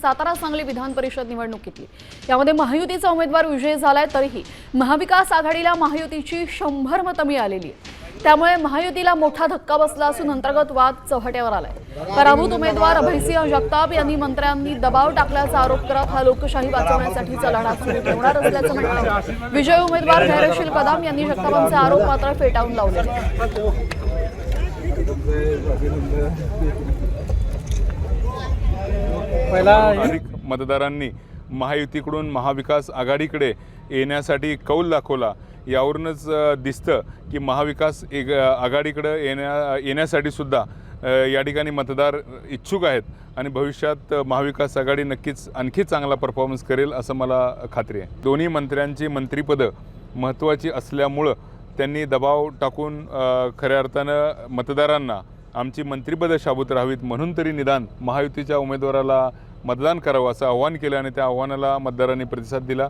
सातारा सांगली विधान परिषद निवडणुकीतली यामध्ये महायुतीचा उमेदवार विजयी झालाय, तरीही महाविकास आघाडीला महायुतीची 100 मतं मिळालेली आहेत। त्यामुळे महायुतीला मोठा धक्का बसला असून अंतर्गत वाद चव्हाट्यावर आलाय। पराभूत उमेदवार अभयसिंह जगताप यांनी मंत्र्यांनी दबाव टाकल्याचा आरोप करत हा लोकशाही वाचवण्यासाठीचा लढा सुरू ठेवणार असल्याचं म्हटलं। विजयी उमेदवार धैर्यशील कदम यांनी जगतापांचे आरोप मात्र फेटाळून लावले। अधिक मतदारांनी महायुतीकडून महाविकास आघाडीकडे येण्यासाठी कौल दाखवला। यावरूनच दिसतं की महाविकास आघाडीकडे येण्यासाठी सुद्धा या ठिकाणी मतदार इच्छुक आहेत आणि भविष्यात महाविकास आघाडी नक्कीच आणखी चांगला परफॉर्मन्स करेल असं मला खात्री आहे। दोन्ही मंत्र्यांची मंत्रिपदं महत्त्वाची असल्यामुळं त्यांनी दबाव टाकून खऱ्या अर्थानं मतदारांना आमची मंत्रिपदं शाबूत राहावीत म्हणून तरी निदान महायुतीच्या उमेदवाराला मतदान करावं असं आवाहन केलं आणि त्या आव्हानाला मतदारांनी प्रतिसाद दिला।